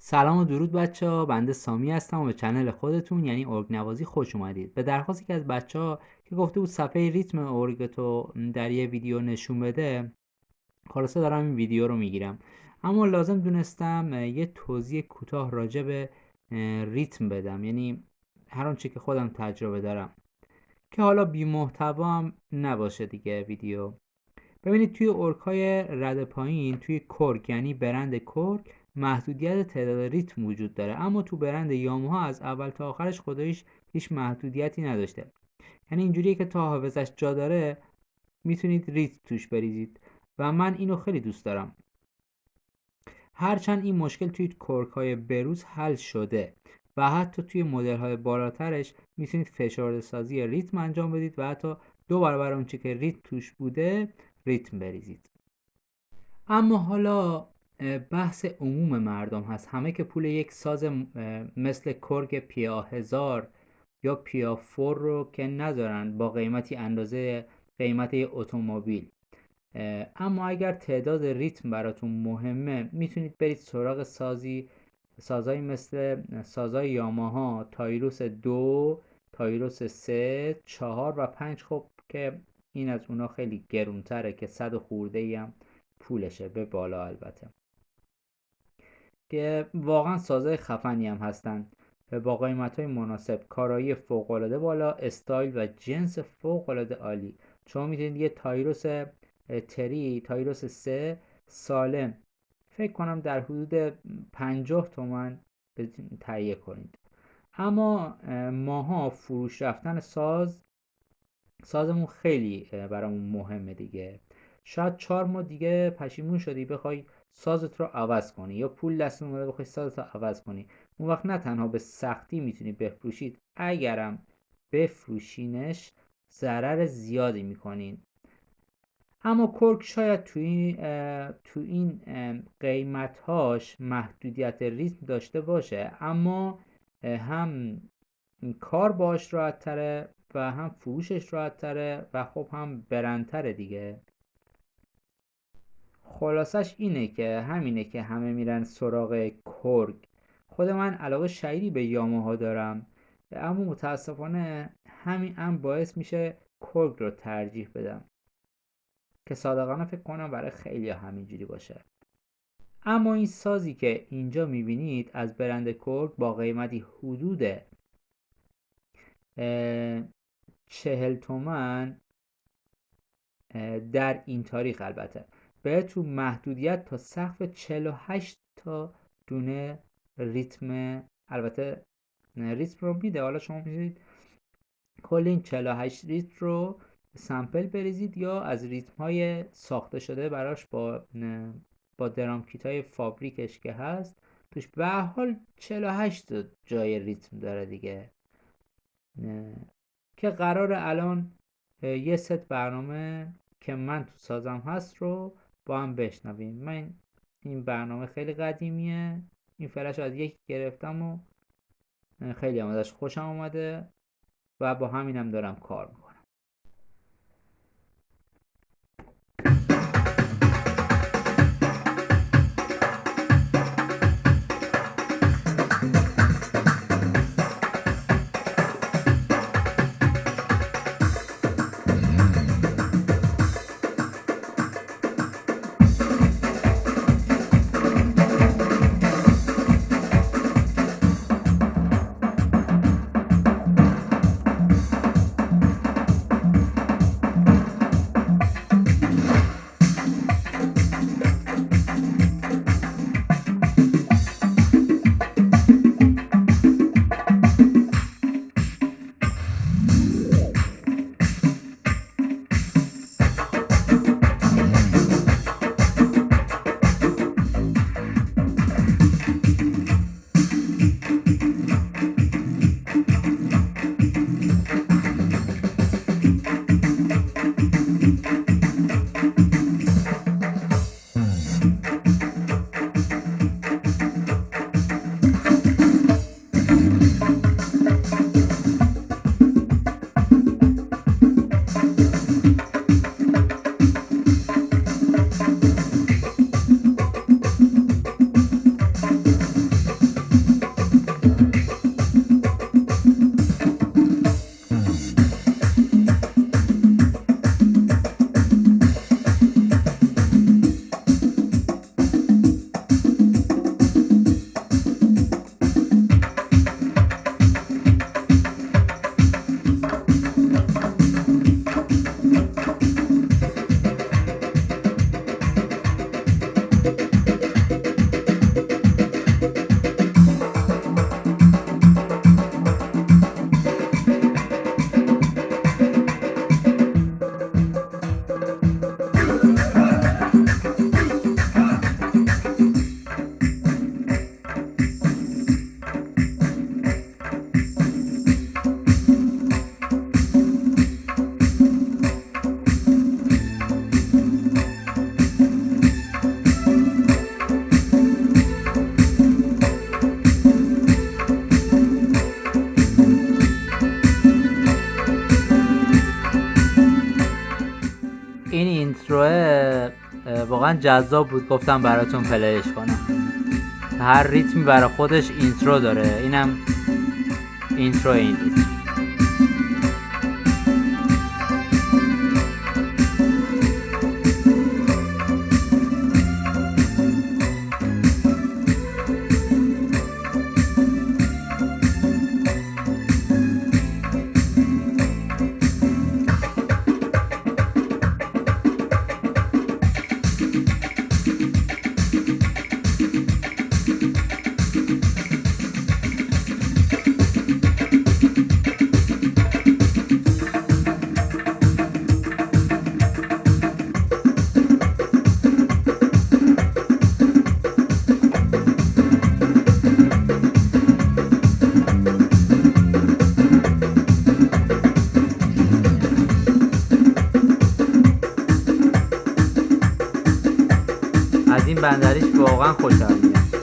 سلام و درود بچه‌ها، بنده سامی هستم و به چنل خودتون یعنی ارگ نوازی خوش اومدید. به درخواست یکی از بچه‌ها که گفته بود صفحه ریتم ارگتو در یه ویدیو نشون بده، خلاصه دارم این ویدیو رو میگیرم. اما لازم دونستم یه توضیح کوتاه راجع به ریتم بدم، یعنی هر آنچه که خودم تجربه دارم که حالا بی محتوا هم نباشه دیگه ویدیو. ببینید توی ارگ‌های رد پایین، توی کورگ یعنی برند کورگ، محدودیت تعداد ریتم وجود داره، اما تو برند یاماها از اول تا آخرش خداییش هیچ محدودیتی نداشته. یعنی اینجوریه که تا حافظش جا داره میتونید ریتم توش بریزید و من اینو خیلی دوست دارم. هرچند این مشکل توی کورگ‌های بروز حل شده و حتی توی مدل‌های بالاترش میتونید فشرده سازی ریتم انجام بدید و حتی 2 برابر اون چه که ریتم توش بوده ریتم بریزید. اما حالا بحث عموم مردم هست، همه که پول یک ساز مثل کورگ پیا 1000 یا پیا 4 رو که ندارن با قیمتی اندازه قیمت یه اتومبیل. اما اگر تعداد ریتم براتون مهمه میتونید برید سراغ سازایی مثل سازای یاماها تایروس 2، تایروس 3، 4 و 5. خب که این از اونا خیلی گرونتره که 100 خورده ای هم پولشه به بالا، البته که واقعا سازای خفنی هم هستن با قیمت‌های مناسب، کارایی فوق‌العاده بالا، استایل و جنس فوق‌العاده عالی. شما میتونید یه تایروس تایروس 3 سالم فکر کنم در حدود 50 تومن تهیه کنید. اما ماها فروش رفتن سازمون خیلی برامون مهمه دیگه. شاید 4 ماه دیگه پشیمون شدی بخوای سازت رو عوض کنی یا پول دست اومده بخوای سازت رو عوض کنی. اون وقت نه تنها به سختی میتونی بفروشید، اگرم بفروشینش ضرر زیادی میکنین. اما کورگ شاید تو این قیمتهاش محدودیت ریتم داشته باشه، اما هم کار باش راحت تره و هم فروشش راحت تره و خب هم برندتره دیگه. خلاصش همینه که همه میرن سراغ کورگ. خود من علاقه شدیدی به یاماها دارم، اما متاسفانه همین باعث میشه کورگ رو ترجیح بدم که صادقانه فکر کنم برای خیلی همینجوری باشه. اما این سازی که اینجا میبینید از برند کورگ با قیمتی حدود 40 تومن در این تاریخ البته بهتون محدودیت تا سقف 48 تا دونه ریتم، البته ریتم رو میده. حالا شما میتونید کل این 48 ریتم رو سمپل بریزید یا از ریتم های ساخته شده براش با درام کیت های فابریکش که هست توش به هر حال 48 جای ریتم داره دیگه، که قرار الان یه ست برنامه که من تو سازم هست رو با هم بشنویم. من این برنامه خیلی قدیمیه، این فلش از یکی گرفتم و خیلی هم ازش خوشم اومده و با همینم دارم کار میکنم. واقعا جذاب بود، گفتم براتون پلیش کنم. هر ریتمی برای خودش اینترو داره، اینم اینترو این ریتم. از این بندریش واقعا خوشم میاد.